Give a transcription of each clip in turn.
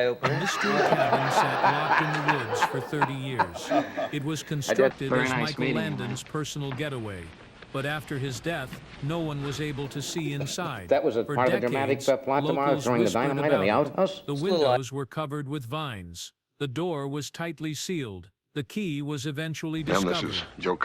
A mystery cabin sat locked in the woods for 30 years. It was constructed as Michael Landon's personal getaway. But after his death, no one was able to see inside. That was a For part of the decades, dramatic plot tomorrow, locals throwing the whispered dynamite on the about it. outhouse? The windows were covered with vines. The door was tightly sealed. The key was eventually discovered.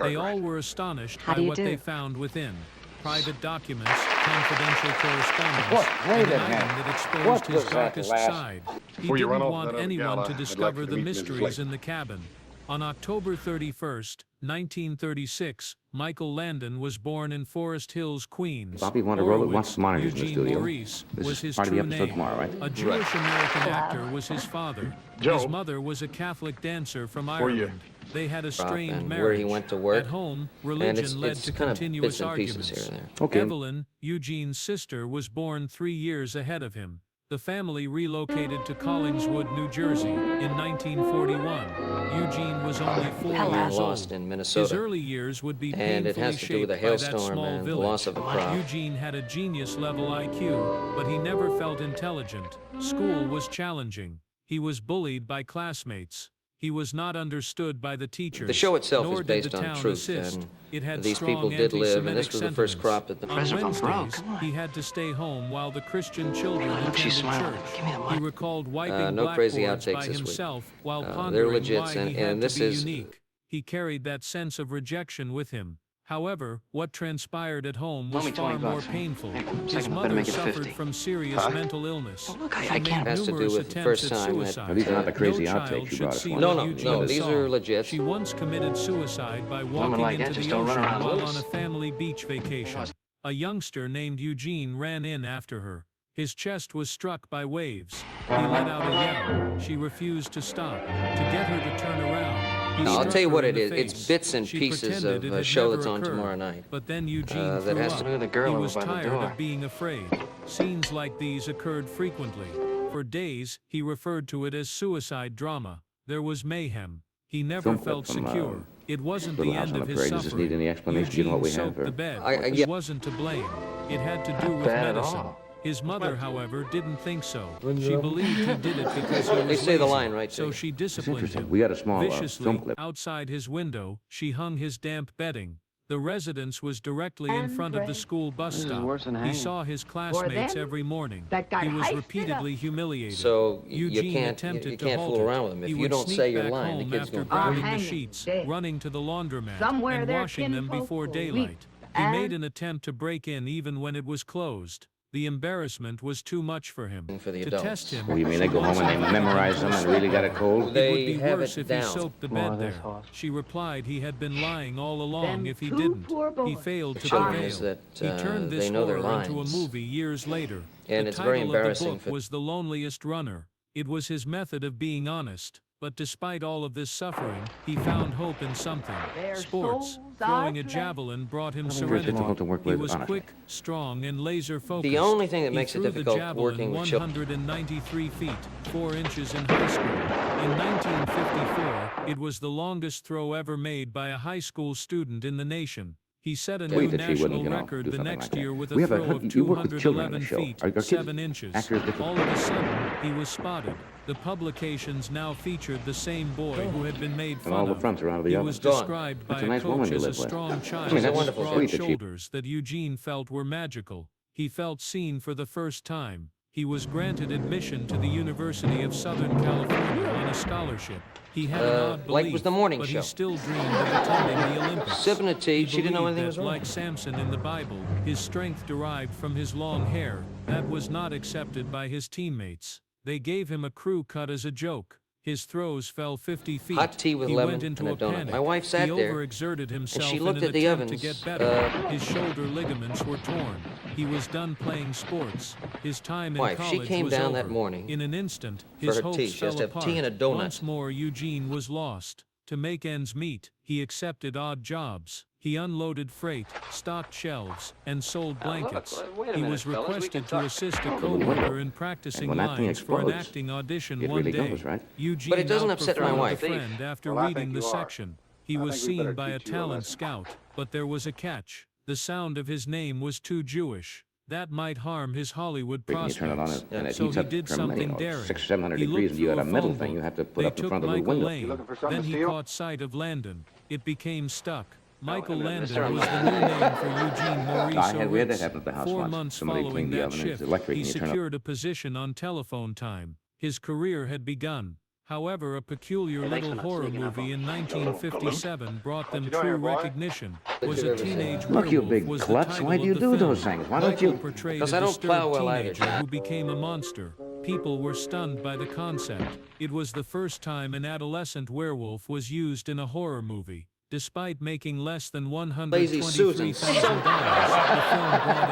They all were astonished by what they found within. Private documents, confidential correspondence, and an item that exposed his darkest side. He didn't want anyone to discover the mysteries in the cabin. On October 31st, 1936, Michael Landon was born in Forest Hills, Queens. Bobby, want to roll it? Wants the monitors in the studio. Maurice was his part of the true episode name. tomorrow, right? A Jewish-American actor was his father. His mother was a Catholic dancer from Ireland. They had a strained marriage. Where he went to work. At home, religion led to continuous arguments. Here and there. Okay. Evelyn, Eugene's sister, was born 3 years ahead of him. The family relocated to Collingswood, New Jersey in 1941. Eugene was only 4 years lost old. in Minnesota. His early years would be And it painfully has to do with a shaped by that hailstorm small and the village. loss of a crop. Eugene had a genius-level IQ, but he never felt intelligent. School was challenging. He was bullied by classmates. He was not understood by the teachers. The show itself nor is based did the on town truth, assist. and It had these strong people did live, and this anti-Semitic was the first crop sentiments. that the On Wednesdays, he had to stay home while the Christian children attended church. He recalled wiping no crazy blackboards outtakes by this week. himself while They're pondering legit, why and he had this to be is- unique. He carried that sense of rejection with him. However, what transpired at home was far more painful. His mother suffered from serious mental illness. I can't. Has to do with the first time that. Now, these are not the crazy No outtakes child you should brought us. see One. what No, Eugene these saw. are legit. She once committed suicide by walking like that into just the don't run ocean around while loose. on a family beach vacation. A youngster named Eugene ran in after her. His chest was struck by waves. He let out a yell. She refused to stop. To get her to turn around, he Now, I'll struck tell you her what in it the is. It's face. bits and She pieces pretended of it a had show never that's on occurred. tomorrow night. But then Eugene that threw has up. to do with the girl He over was by the tired door. of being afraid. Scenes like these occurred frequently. For days, he referred to it as suicide drama. There was mayhem. He never Film clip felt from, secure. It wasn't Little the House end on of the his Prairie. Does this suffering. need any explanation given what we have soaked here? the bed. Yeah. He wasn't to blame. It had to do with bad at medicine. all. His mother, however, didn't think so. She believed he did it because he was They say the lazy, line right so there. she It's disciplined interesting. him. We got a small Viciously, film clip. outside his window, she hung his damp bedding. The residence was directly in front of the school bus stop. He saw his classmates every morning. He was repeatedly humiliated. So Eugene you can't attempted to fool hold it. around with them. If He you would don't sneak say your back line, the home kid's after gonna grabbing hang the him sheets, dead. running to the laundromat, Somewhere and their washing them kinfolk before will daylight. weep. He And made an attempt to break in even when it was closed. The embarrassment was too much for him. For the To adults. test him, Well, you mean they go home and they memorize them and really got a cold? it would They be have worse it if down. he soaked the bed there. She replied he had been lying all along Them if he two didn't. poor He boys. failed to children prevail. is that, He turned they this know their horror into a lines. movie years later. And The it's very title of the embarrassing book for- was The Loneliest Runner. It was his method of being honest. But despite all of this suffering, he found hope in something. Their Sports. souls Throwing are a blessed. javelin brought him Very serenity. difficult to work He with, was honestly. quick, strong, and laser focused. The only thing that He makes it threw the difficult javelin working with children. 193 feet, 4 inches in high school. In 1954, it was the longest throw ever made by a high school student in the nation. He set a new Wait that she national wouldn't, record do the something next like that. year with a We have throw of you work with children on 211 the show. feet, Are kids 7 inches. actors different? All of a sudden, he was spotted. The publications now featured the same boy who had been made fun all the of. fronts are out of the He oven. was Gone. described by That's a a nice woman coach you as a live with. strong child I mean, that's with wonderful. broad Sweet that she- shoulders that Eugene felt were magical. He felt seen for the first time. He was granted admission to the University of Southern California on a scholarship. He had an odd like belief, was the morning but show. he still dreamed of attending the Olympics. Sipping a tea, He she didn't know believed anything was that, wrong. like Samson in the Bible, his strength derived from his long hair. That was not accepted by his teammates. They gave him a crew cut as a joke. His throws fell 50 feet. Hot tea with he lemon went into and a donut. panic. My wife sat he there, overexerted himself she in looked an at the attempt to ovens, get better. His shoulder ligaments were torn. He was done playing sports. His time in Wife, she college came was down over. that morning In an instant, for his her hopes tea. She fell has to have apart. tea and a donut. Once more, Eugene was lost. To make ends meet, he accepted odd jobs. He unloaded freight, stocked shelves, and sold blankets. He was requested to assist a coworker in practicing when that thing lines for an explodes, acting audition it one really day. goes, right? Eugene But it doesn't upset my outperformed wife. a friend after Well, I reading think the you are. section. He I was think we better seen by a teach you a talent lesson. scout, but there was a catch. The sound of his name was too Jewish. That might harm his Hollywood You turn it on prospects. and it So heats he up did from something daring. 600 or 700 He degrees, looked and you through got a a metal phone thing you book. have to put They up in took front of the Michael window. Lane. Then he caught sight of Landon. It became stuck. Michael Mr. Landon was the new name for Eugene Maurice We had that Oritz. happen at the house 4 once. months Somebody following cleaned the that oven and shift, it's electric, he and you turn up. secured a position on telephone time. His career had begun. However, a peculiar little horror movie in 1957 brought them true recognition. Was a teenage Look, you werewolf big was the klutz, title why do you of the do film. those things? Why don't Michael you? portrayed Because a I don't plow disturbed well either, teenager John. who became a monster. People were stunned by the concept. It was the first time an adolescent werewolf was used in a horror movie. Despite making less than Lazy Susan, $123,000, the film brought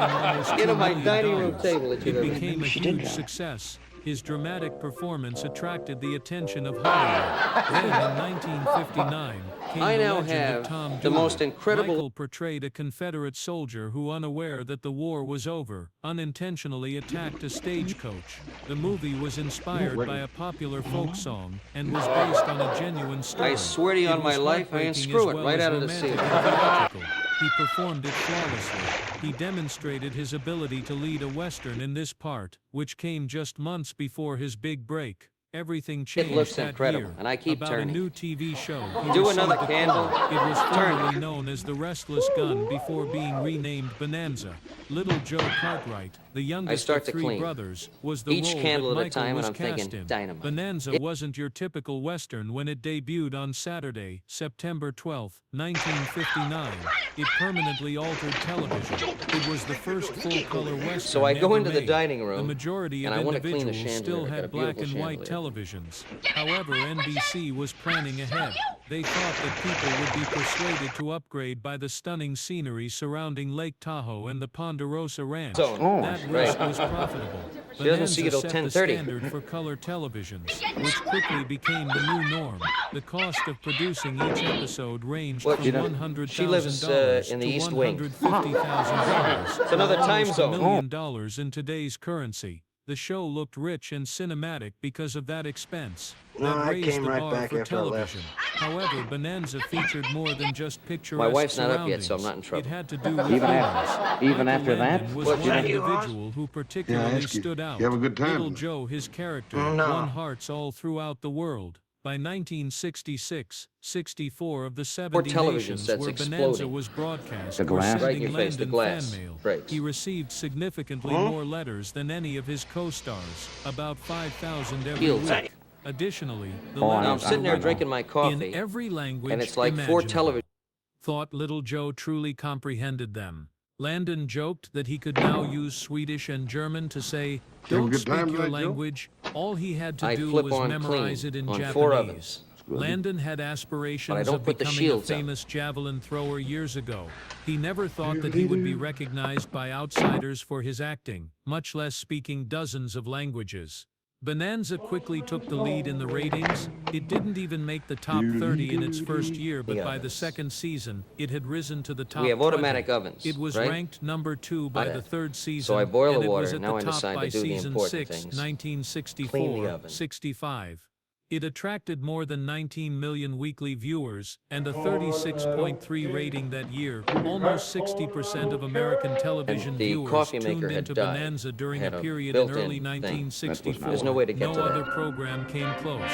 in almost $2 Get on my million. dining room table that you It live in. became a huge success. His dramatic performance attracted the attention of Hollywood. Then, in 1959, came I the now legend have of Tom the Dooley. most incredible- Michael portrayed a Confederate soldier who, unaware that the war was over, unintentionally attacked a stagecoach. The movie was inspired by a popular folk song and was based on a genuine story. I swear to you It on my was life, I heartbreaking unscrew as it well right as out of the romantic seat. and theatrical. He performed it flawlessly. He demonstrated his ability to lead a Western in this part, which came just months before his big break. Everything changed looks that incredible, year. and I keep About turning. a new TV show. He Do received another a candle. call. It was Turn. formerly known as the Restless Gun before being renamed Bonanza. Little Joe Cartwright, the youngest start of to 3 clean. brothers, was the Each role candle that at a Michael time, was and I'm thinking, cast in. dynamite. Bonanza wasn't your typical Western when it debuted on Saturday, September 12, 1959. It permanently altered television. It was the first full-color Western So I go ever into the made. dining room, The majority and of I want to clean the individuals chandelier. still I got a had black beautiful and white chandelier. televisions. However, NBC was planning ahead. They thought that people would be persuaded to upgrade by the stunning scenery surrounding Lake Tahoe and the Ponderosa Ranch. So, That right. risk was profitable. She doesn't see you till Bonanza set the 10:30. standard for color televisions, which quickly became the new norm. The cost of producing each episode ranged Well, from you know, $100,000 she lives, in the to East Wing. $150,000. It's another time Almost zone. $1 million in today's currency. The show looked rich and cinematic because of that expense. No, That I raised came the right bar back for after I left. television. However, Bonanza featured more than just picturesque My wife's not up yet, so I'm surroundings. not in trouble. It had to do with Even humans. even Michael after that? Landon was What, one Jack? individual who particularly ask you. stood out. You have a good time? Little Joe, his character, No. won hearts all throughout the world. By 1966, 64 of the 70 television nations sets where Bonanza exploding. was broadcast The were glass? sending Right in your face, the Landon glass fan mail. breaks. He received significantly more letters than any of his co-stars, about 5,000 every Fields. week. Additionally, the Oh, letters Now I'm sitting there were drinking my in coffee, every language and it's like 4 imaginable. television. Thought little Joe truly comprehended them. Landon joked that he could now use Swedish and German to say, You have a "Don't good speak time your tonight, Joe?" language." All he had to I do flip was on memorize clean it in on Japanese. 4 ovens. Landon had aspirations But I don't of put the becoming a shields up. famous javelin thrower years ago. He never thought that he would be recognized by outsiders for his acting, much less speaking dozens of languages. Bonanza quickly took the lead in the ratings. It didn't even make the top 30 in its first year, but by the second season, it had risen to the top We have 20. automatic ovens, It was right? ranked number 2 by Right. the third season, So I boil and the it water. was at Now the I top decide by to do the season important 6, things. 1964, Clean the oven. 65. It attracted more than 19 million weekly viewers and a 36.3 rating that year. Almost 60% of American television And the viewers coffee tuned maker had into died. Bonanza during Had a a period in built-in early thing. 1964. There's no way to get No to that. other program came close.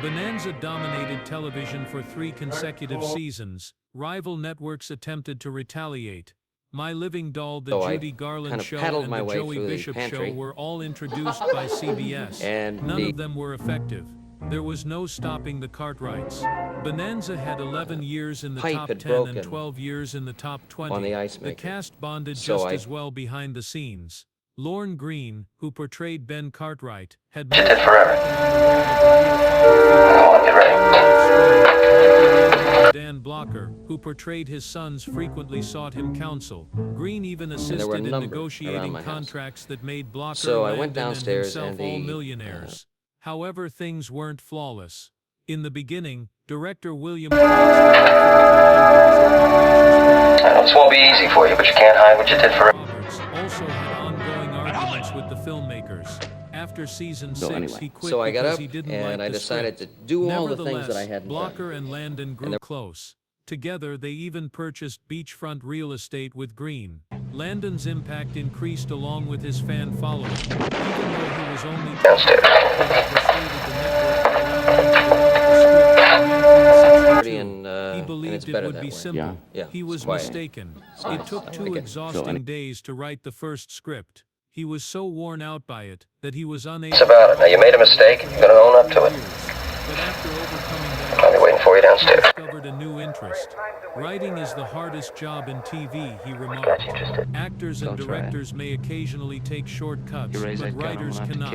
Bonanza dominated television for 3 consecutive seasons. Rival networks attempted to retaliate. My Living Doll, The So I Judy Garland kind of Show, paddled and my The way Joey through the Bishop Show pantry. were all introduced by CBS. And None the- of them were effective. There was no stopping the Cartwrights. Bonanza had 11 years in the Pipe top had 10 and broken 12 years in the top 20. on the ice The maker. cast bonded So just I- as well behind the scenes. Lorne Greene, who portrayed Ben Cartwright, had It did forever. Dan Blocker, who portrayed his sons, frequently sought him counsel. Greene even there were a assisted in number around negotiating my house. contracts that made Blocker, So I Landon, went downstairs and himself and all the, millionaires. However, things weren't flawless. In the beginning, director William I know this won't be easy for you, but you can't hide what you did forever. Roberts also had ongoing arguments with the filmmakers. After season 6, anyway. he quit So I got because up he didn't and like I the decided script. to do all the things Nevertheless, that I hadn't Blocker done. and Landon grew close. Together, they even purchased beachfront real estate with Greene. Landon's impact increased along with his fan following, even though he was only Downstairs. He believed it would be simple. Yeah, He was mistaken. It took 2 exhausting days to write the first script. He was so worn out by it that he was unable. It's about it. Now, you made a mistake. You're gonna own up to it. But after overcoming that, I'll be waiting for you downstairs. he discovered a new interest. Writing is the hardest job in TV, he remarked. Actors and directors may occasionally take shortcuts, but writers cannot.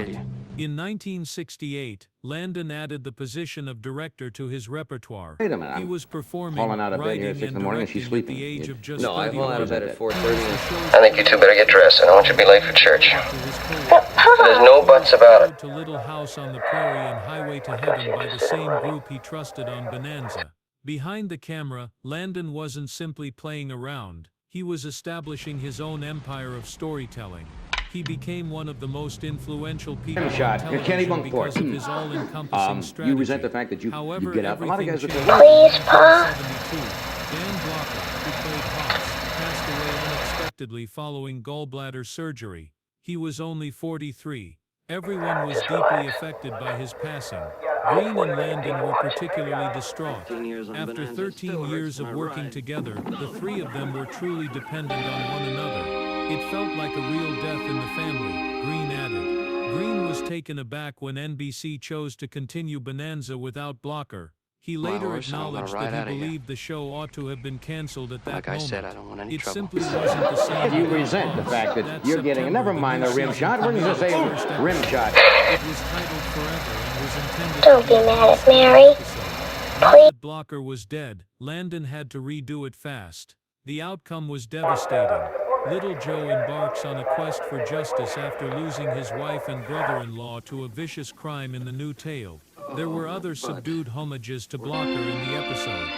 In 1968, Landon added the position of director to his repertoire. Wait a minute, He was performing, falling out of bed here writing, at 6 in and the morning and she's directing at the sleeping. age of just No, I fall out of bed at 4:30. I think you two better get dressed. I don't want you to be late for church. There's no buts about it. To Little House on the Prairie and Highway to Heaven by the same group he trusted on Bonanza. Behind the camera, Landon wasn't simply playing around. He was establishing his own empire of storytelling. He became one of the most influential people on television because of his all-encompassing strategy. You resent the fact that you get up. A lot of guys everything look changed. at Please, Pa. 1972, Dan Blocker, who played Hoss, passed away unexpectedly following gallbladder surgery. He was only 43. Everyone was deeply affected by his passing. Green and Landon were particularly distraught. After 13 years of working together, the 3 of them were truly dependent on one another. It felt like a real death in the family, Green added. Green was taken aback when NBC chose to continue Bonanza without Blocker. He later acknowledged that he believed the show ought to have been canceled at that moment. Like I said, I don't want any It trouble. simply wasn't the same. You resent the fact that you're getting, never mind the rim shot, we're just saying rim shot. It was titled Forever and was intended Don't to be mad at Mary. Now that Blocker was dead, Landon had to redo it fast. The outcome was devastating. Little Joe embarks on a quest for justice after losing his wife and brother-in-law to a vicious crime in the new tale. There were other subdued homages to Blocker in the episode.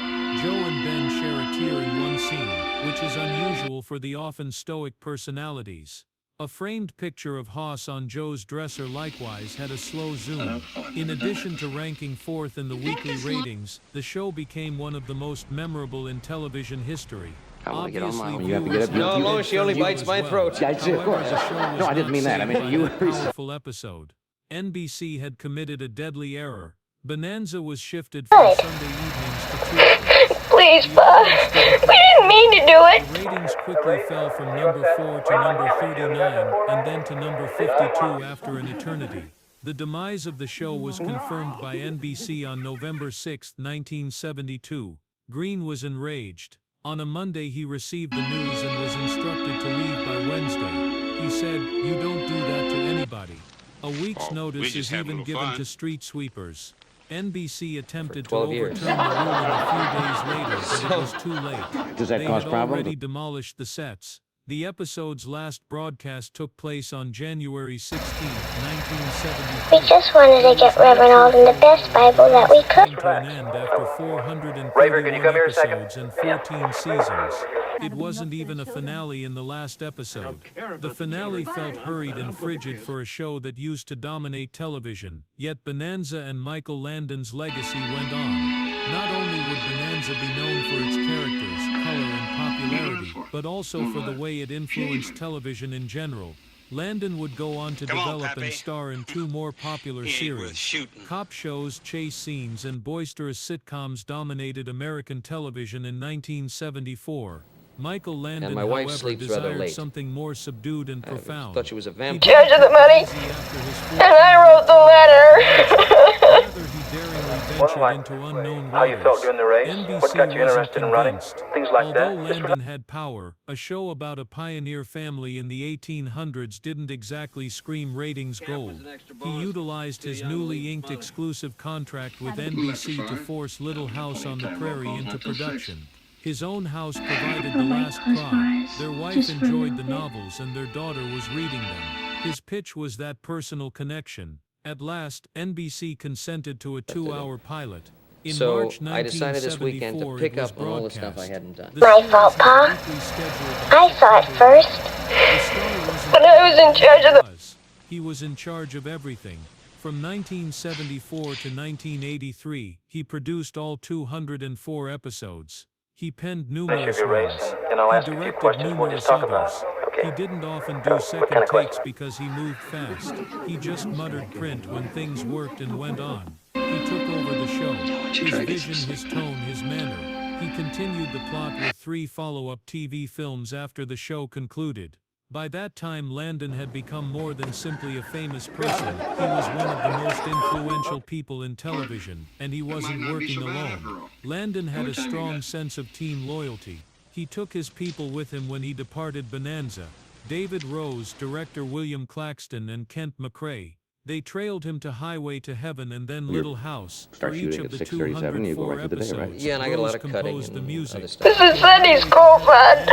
Joe and Ben share a tear in one scene, which is unusual for the often stoic personalities. A framed picture of Hoss on Joe's dresser likewise had a slow zoom. In addition to ranking 4th in the weekly ratings, the show became one of the most memorable in television history. I want to get on my own. You have to get up. No, Mo, she only bites my throat. Yeah, of course. No, I didn't mean that. I mean, you. Powerful episode. NBC had committed a deadly error. Bonanza was shifted from Sunday evenings to Tuesdays. Please, Pa. We didn't mean to do it. The ratings quickly fell from number 4 to number 39, and then to number 52 after an eternity. The demise of the show was confirmed by NBC on November 6, 1972. Green was enraged. On a Monday he received the news and was instructed to leave by Wednesday. He said, "You don't do that to anybody." A week's notice is even given to street sweepers. NBC attempted to 12 overturn years. the ruling a few days later, but it was too late. Does that They cause had problems? already demolished the sets. The episode's last broadcast took place on January 16, 1973. We just wanted to get Reverend Alden the best Bible that we Came could. to an end after 431 Raver, can you come here a second? episodes and 14 seasons. It wasn't even a finale in the last episode. The finale felt hurried and frigid for a show that used to dominate television, yet Bonanza and Michael Landon's legacy went on. Not only would Bonanza be known for its characters, color, and popularity, but also for the way it influenced television in general. Landon would go on to develop and star in 2 more popular series. Cop shows, chase scenes, and boisterous sitcoms dominated American television in 1974. Michael Landon, my wife however, sleeps rather desired late. something more subdued and profound. Thought she was a He vampire. Judge of the money. busy after his And I wrote the letter. Rather, he daringly ventured into unknown how you felt waters. during the race, NBC what got you wasn't interested in running, convinced. things like that. Although Just Landon had power, a show about a pioneer family in the 1800s didn't exactly scream ratings gold. He utilized his newly inked exclusive contract with NBC to force Little House on the Prairie into production. His own house provided the last cry. Their wife enjoyed the novels and their daughter was reading them. His pitch was that personal connection. At last, NBC consented to a 2-hour pilot. In So March I decided this weekend to 1974, pick it was up on all the stuff I broadcast. hadn't done. The My series fault, had a Pa. weekly schedule I saw it first. The star wasn't When I was in charge of the... He was in charge of everything. From 1974 to 1983, he produced all 204 episodes. He penned numerous ones. He directed numerous others. He didn't often do second takes because he moved fast. He just muttered print when things worked and went on. He took over the show. His vision, his tone, his manner. He continued the plot with 3 follow-up TV films after the show concluded. By that time, Landon had become more than simply a famous person. He was one of the most influential people in television, and he wasn't working alone. Landon had a strong sense of team loyalty. He took his people with him when he departed Bonanza. David Rose, director William Claxton, and Kent McRae. They trailed him to Highway to Heaven and then Little House. For each of the 204 episodes, yeah, and I got a lot of cutting the music. other stuff. This is Cindy's girlfriend.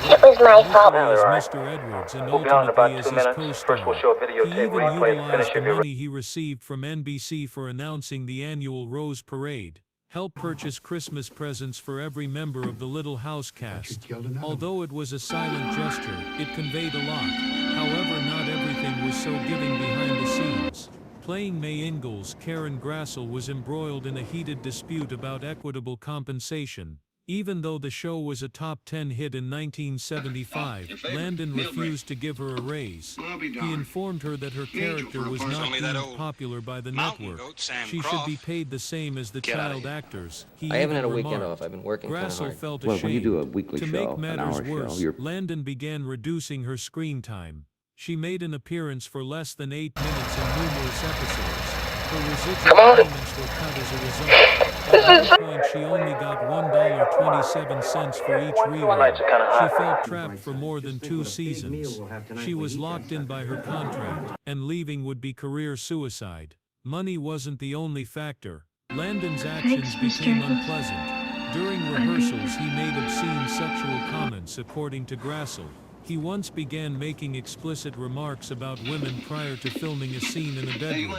It was my fault. Mr. Edwards, and ultimately as his co-star. He even utilized the money he received from NBC for announcing the annual Rose Parade. Helped purchase Christmas presents for every member of the Little House cast. Although it was a silent gesture, it conveyed a lot. However, not everything was so giving behind the scenes. Playing May Ingalls, Karen Grassel was embroiled in a heated dispute about equitable compensation. Even though the show was a top 10 hit in 1975, Landon refused to give her a raise. He informed her that her character was not deemed popular by the network. She should be paid the same as the child actors. I haven't had a weekend off. I've been working kind of Grassel hard. felt Well, ashamed. when you do a weekly To show, make an matters hour worse, show, Landon began reducing her screen time. She made an appearance for less than 8 minutes in numerous episodes. Her residual payments were cut as a result. At one point, she only got $1.27 for each rerun. She felt trapped for more than 2 seasons. She was locked in by her contract, and leaving would be career suicide. Money wasn't the only factor. Landon's actions became unpleasant. During rehearsals, he made obscene sexual comments, according to Grassel. He once began making explicit remarks about women prior to filming a scene in a bedroom.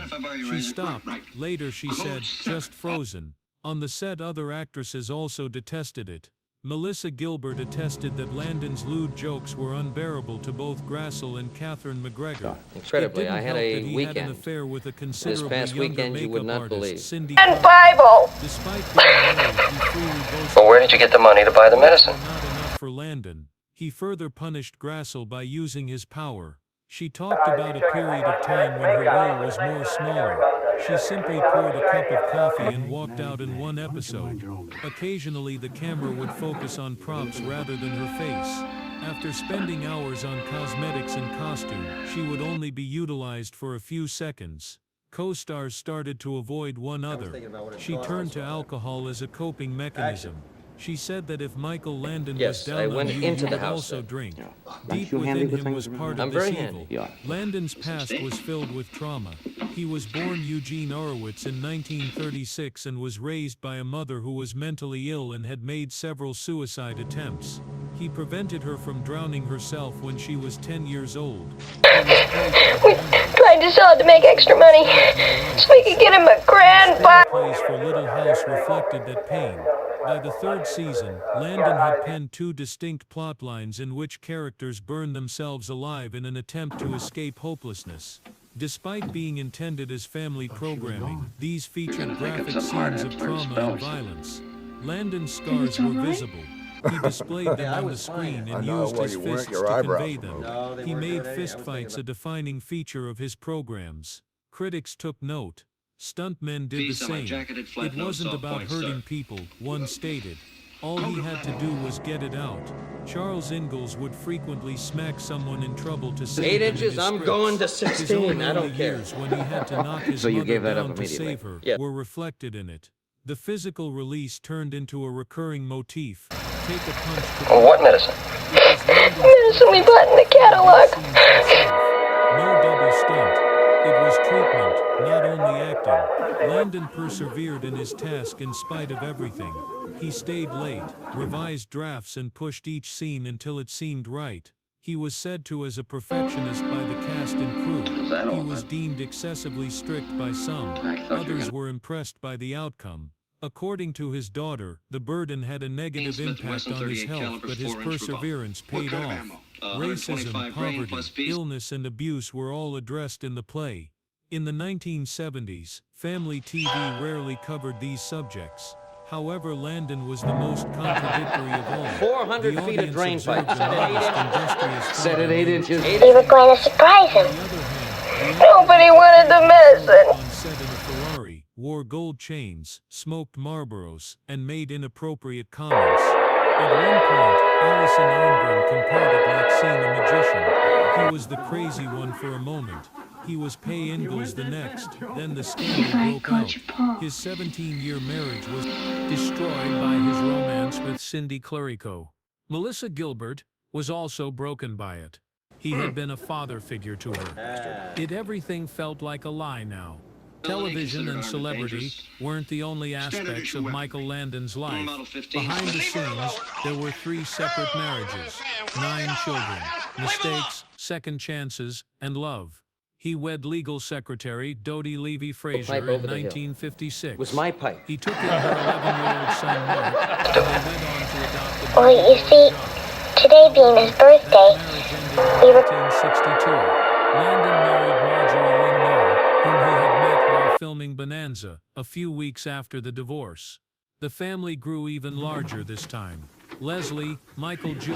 She stopped. Later she said, "Just frozen." On the set, other actresses also detested it. Melissa Gilbert attested that Landon's lewd jokes were unbearable to both Grassel and Catherine McGregor. Incredibly, I had a He had an affair with a considerably past younger weekend you would makeup not believe. artist, Cindy And Carter. Bible. Despite being married, he freely boasted. But where did you get the money to buy the medicine? Not enough for Landon. He further punished Grassel by using his power. She talked about a period of time when her role was more smaller. She simply poured a cup of coffee and walked out in one episode. Occasionally the camera would focus on props rather than her face. After spending hours on cosmetics and costume, she would only be utilized for a few seconds. Co-stars started to avoid one another. She turned to alcohol as a coping mechanism. She said that if Michael Landon was down on you, you would also drink. Deep within him was part of this evil. Landon's past was filled with trauma. He was born Eugene Horowitz in 1936 and was raised by a mother who was mentally ill and had made several suicide attempts. He prevented her from drowning herself when she was 10 years old. We tried to sell it to make extra money so we could get him a grand Bible. Plays for Little House reflected that pain. By the 3rd season, Landon had penned 2 distinct plot lines in which characters burned themselves alive in an attempt to escape hopelessness. Despite being intended as family programming, these featured graphic scenes of trauma and violence. Landon's scars were visible. He displayed them on the screen and used his fists to convey them. He made fistfights a defining feature of his programs. Critics took note. Stuntmen did the same. It wasn't about hurting people, one stated. All he had to do was get it out. Charles Ingalls would frequently smack someone in trouble to save 8 him in inches, his I'm scripts. going to His 16, own I don't early care. years when he had to knock his So you mother gave that down up to immediately? save her Yep. were reflected in it. The physical release turned into a recurring motif. Take a punch to the What medicine? Medicine we bought in the catalog. No double stunt. It was treatment, not only acting. Landon persevered in his task in spite of everything. He stayed late, revised drafts and pushed each scene until it seemed right. He was said to as a perfectionist by the cast and crew. He was deemed excessively strict by some. Others were impressed by the outcome. According to his daughter, the burden had a negative impact on his health, but his perseverance paid off. Racism, poverty, illness and abuse were all addressed in the play. In the 1970s, family TV rarely covered these subjects. However, Landon was the most contradictory of all. 400 feet of drain pipe. Set at 8 inches. We were going to surprise him. Nobody wanted the medicine. On set in a Ferrari, wore gold chains, smoked Marlboros, and made inappropriate comments. At one point, Allison Arngren compared it like seeing a magician. He was the crazy one for a moment. He was Pay Ingalls the next. Then the scandal broke out. His 17-year marriage was destroyed by his romance with Cindy Clerico. Melissa Gilbert was also broken by it. He had been a father figure to her. Everything felt like a lie now. Television and celebrity weren't the only aspects of Michael Landon's life. Behind the scenes, there were 3 separate marriages, 9 children, mistakes, second chances, and love. He wed legal secretary Dodie Levy-Fraser in 1956. Was my pipe. He took in her 11-year-old son Mark, and they went on to adopt the Well, you see, today being his birthday, we were 1962. Landon married Marjorie Lynn Noel, whom he had met while filming Bonanza, a few weeks after the divorce. The family grew even larger this time. Leslie, Michael Jr.,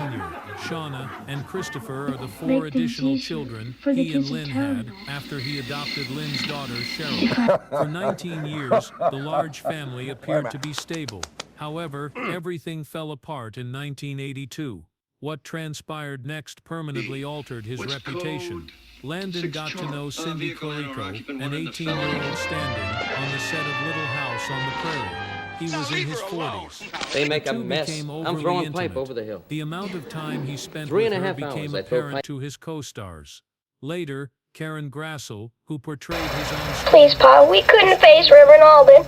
Shauna, and Christopher are the 4 additional children he and Lynn had after he adopted Lynn's daughter, Cheryl. For 19 years, the large family appeared to be stable. However, everything fell apart in 1982. What transpired next permanently altered his reputation. Landon got to know Cindy Clerico, an 18-year-old standing on the set of Little House on the Prairie. He was in his 40s. They make a mess. I'm throwing pipe over the hill. The amount of time he spent with her became apparent to his co-stars. Later, Karen Grassel, who portrayed his own... Please, Pa, we couldn't face Reverend Alden.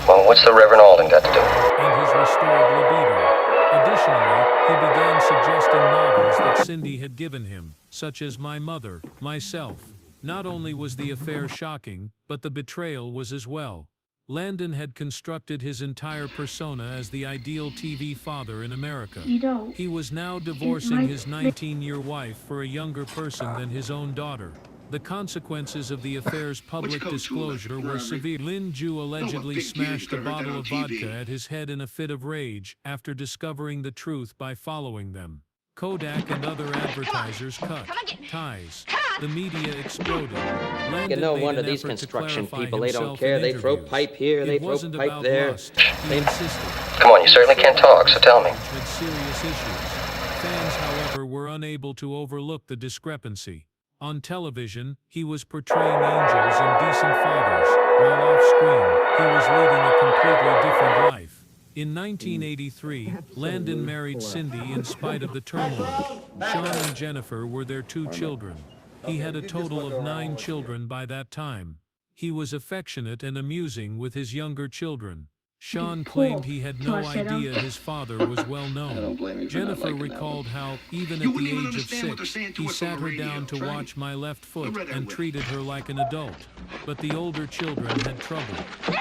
Well, what's the Reverend Alden got to do? And his restored libido. Additionally, he began suggesting novels that Cindy had given him, such as My Mother, Myself. Not only was the affair shocking, but the betrayal was as well. Landon had constructed his entire persona as the ideal TV father in America. He was now divorcing his 19-year wife for a younger person than his own daughter. The consequences of the affair's public disclosure were severe. Lynn Jew allegedly smashed a bottle of vodka at his head in a fit of rage after discovering the truth by following them. Kodak and other advertisers cut ties. The media exploded. Landon No made wonder an these effort to construction clarify people, they don't himself care. in They throw interviews. pipe here, they It throw wasn't pipe about there. lust. He insisted. Come on, you certainly can't talk, so tell me. Had serious issues. Fans, however, were unable to overlook the discrepancy. On television, he was portraying angels and decent fathers, while off-screen, he was leading a completely different life. In 1983, Landon married Cindy in spite of the turmoil. Sean and Jennifer were their 2 children. He had a total of 9 children by that time. He was affectionate and amusing with his younger children. Sean claimed he had no idea his father was well known. Jennifer recalled how, even at the age of 6, he sat her down to watch My Left Foot and treated her like an adult. But the older children had trouble.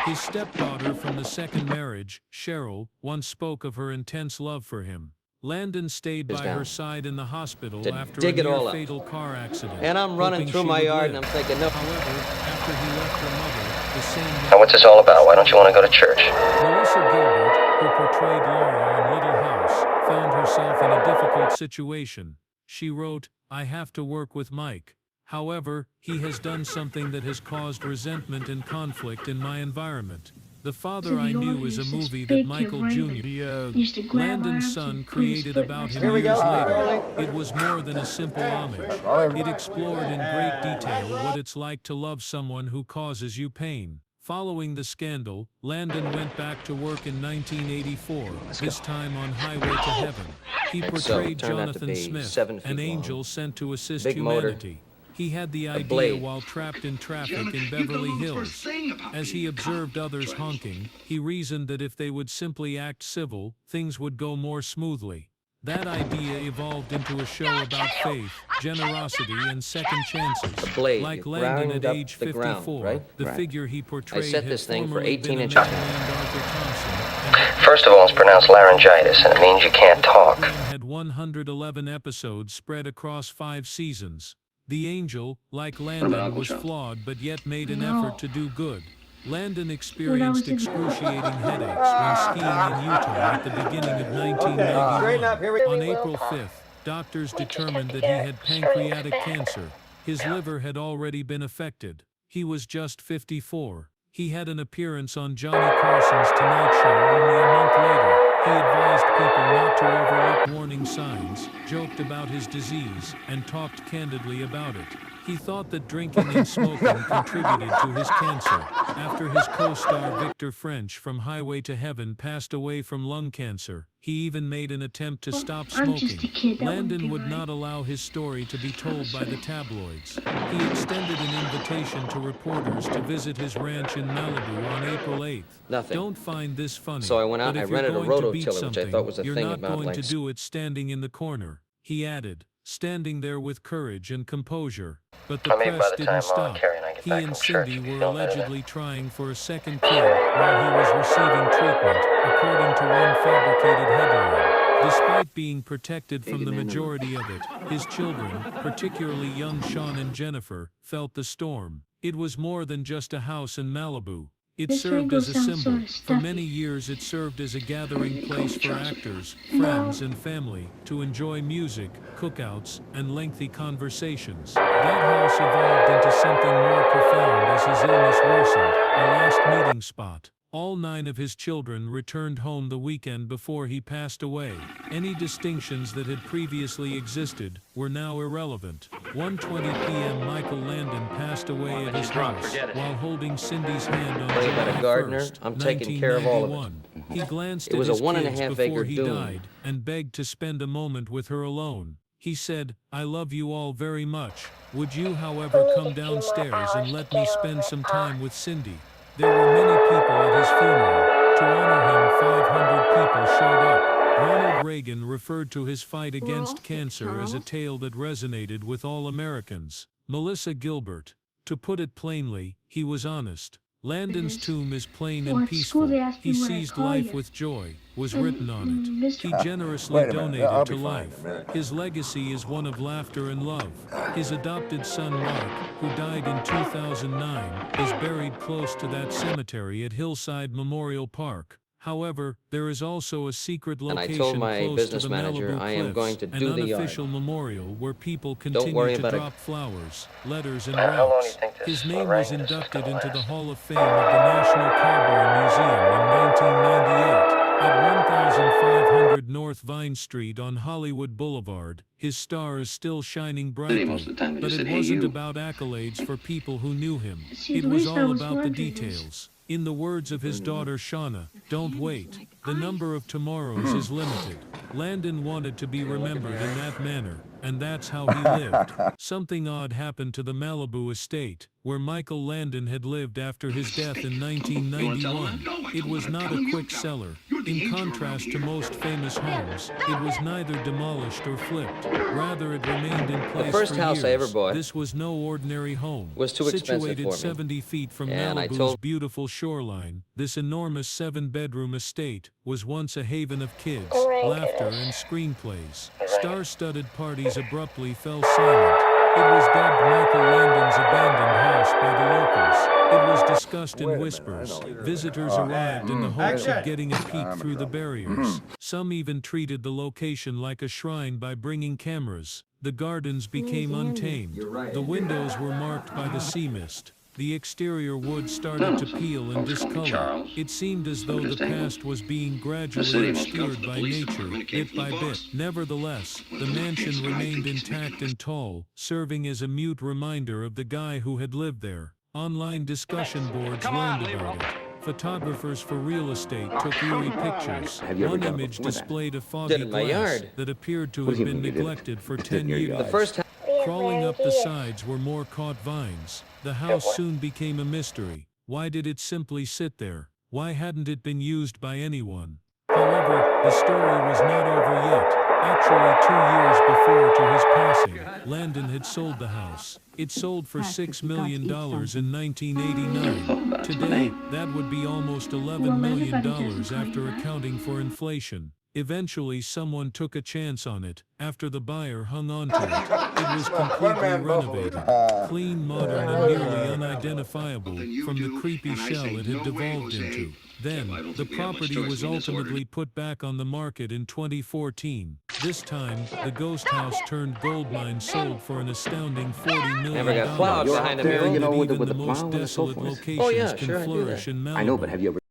His stepdaughter from the second marriage, Cheryl, once spoke of her intense love for him. Landon stayed by her side in the hospital after a near-fatal car accident. And I'm running through my yard and I'm thinking, no. However, after he left her mother, the same night... Now, what's this all about? Why don't you want to go to church? Melissa Gilbert, who portrayed Laura in Little House, found herself in a difficult situation. She wrote, "I have to work with Mike. However, he has done something that has caused resentment and conflict in my environment. The Father I Knew is a movie that Michael Jr., Landon's son, created about him years later. It was more than a simple homage. It explored in great detail what it's like to love someone who causes you pain. Following the scandal, Landon went back to work in 1984, this time on Highway to Heaven. He portrayed Jonathan Smith, an angel sent to assist humanity. He had the idea while trapped in traffic in Beverly Hills. As he observed others honking, he reasoned that if they would simply act civil, things would go more smoothly. That idea evolved into a show about faith, generosity, and second chances. Like Landon at age 54, the figure he portrayed had formerly been a man named Arthur Thompson. First of all, it's pronounced laryngitis, and it means you can't talk. Had 111 episodes spread across 5 seasons. The angel, like Landon, was flawed but yet made an effort to do good. Landon experienced excruciating headaches when skiing in Utah at the beginning of 1991. On April 5th, doctors determined that he had pancreatic cancer. His liver had already been affected. He was just 54. He had an appearance on Johnny Carson's Tonight Show only a month later. He advised people not to overlook warning signs, joked about his disease, and talked candidly about it. He thought that drinking and smoking contributed to his cancer. After his co-star Victor French from Highway to Heaven passed away from lung cancer, he even made an attempt to stop smoking. Landon would not allow his story to be told by the tabloids. He extended an invitation to reporters to visit his ranch in Malibu on April 8th. Nothing. Don't find this funny. So I went out and I rented a rototiller, which I thought was a you're thing not about going like... to do it standing in the corner, he added, standing there with courage and composure. But the press didn't stop. He and Cindy were allegedly trying for a second kid while he was receiving treatment, according to one fabricated headline. Despite being protected from the majority of it, his children, particularly young Sean and Jennifer, felt the storm. It was more than just a house in Malibu. It served as a symbol. For many years it served as a gathering place for actors, friends and family to enjoy music, cookouts, and lengthy conversations. That house evolved into something more profound as his illness worsened, a last meeting spot. All 9 of his children returned home the weekend before he passed away. Any distinctions that had previously existed were now irrelevant. 1:20 p.m. Michael Landon passed away at his house while holding Cindy's hand on July 1st, I'm taking care of all of it. He glanced It was at his a 1.5 kids acre before he dune. died and begged to spend a moment with her alone. He said, "I love you all very much. Would you, however, come downstairs and let me spend some time with Cindy?" There were many people at his funeral. To honor him, 500 people showed up. Ronald Reagan referred to his fight against cancer as a tale that resonated with all Americans. Melissa Gilbert. To put it plainly, he was honest. Landon's tomb is plain and peaceful. He seized life with joy, was written on it. He generously donated to life. His legacy is one of laughter and love. His adopted son Mark, who died in 2009, is buried close to that cemetery at Hillside Memorial Park. However, there is also a secret location close to the Malibu Cliffs, an unofficial memorial where people continue to drop flowers, letters, and rocks. His name was inducted into the Hall of Fame of the National Cowboy Museum in 1998. At 1500 North Vine Street on Hollywood Boulevard, his star is still shining brightly. But it wasn't about accolades for people who knew him. It was all about the details. In the words of his daughter Shauna, "Don't wait. The number of tomorrows is limited." Landon wanted to be remembered in that manner, and that's how he lived. Something odd happened to the Malibu estate, where Michael Landon had lived after his death in 1991. It was not a quick seller. In contrast to most famous homes, it was neither demolished or flipped. Rather, it remained in place the first for house years. I ever bought This was no ordinary home. was too expensive Situated for me. 70 feet from And I Malibu's told- beautiful shoreline, this enormous 7-bedroom estate was once a haven of kids, laughter, and screenplays. Star-studded parties abruptly fell silent. It was dubbed Michael Landon's abandoned house by the locals. It was discussed in whispers. Visitors arrived in the hopes of getting a peek through the barriers. Some even treated the location like a shrine by bringing cameras. The gardens became untamed. The windows were marked by the sea mist. The exterior wood started to peel and discolor. It seemed as though the past was being gradually obscured by nature, bit by bit. Nevertheless, the mansion remained intact and tall, serving as a mute reminder of the guy who had lived there. Online discussion boards learned about it. Photographers for real estate took eerie pictures. One image displayed a foggy glass that appeared to have been neglected for 10 years. The first Crawling up the sides were more caught vines. The house soon became a mystery. Why did it simply sit there? Why hadn't it been used by anyone? However, the story was not over yet. Actually, 2 years before to his passing, Landon had sold the house. It sold for $6 million in 1989. Today, that would be almost $11 million after accounting for inflation. Eventually someone took a chance on it, after the buyer hung on to it. It was completely renovated, clean, modern, and nearly unidentifiable from the creepy shell it had devolved into. Then, the property was ultimately put back on the market in 2014. This time, the ghost house turned gold mine sold for an astounding $40 million. Never got plowed behind the there, mirror. you know, with Even the the most plow and so desolate forth. locations Oh, yeah, can sure, I do flourish that. in Malibu. I know, but have you ever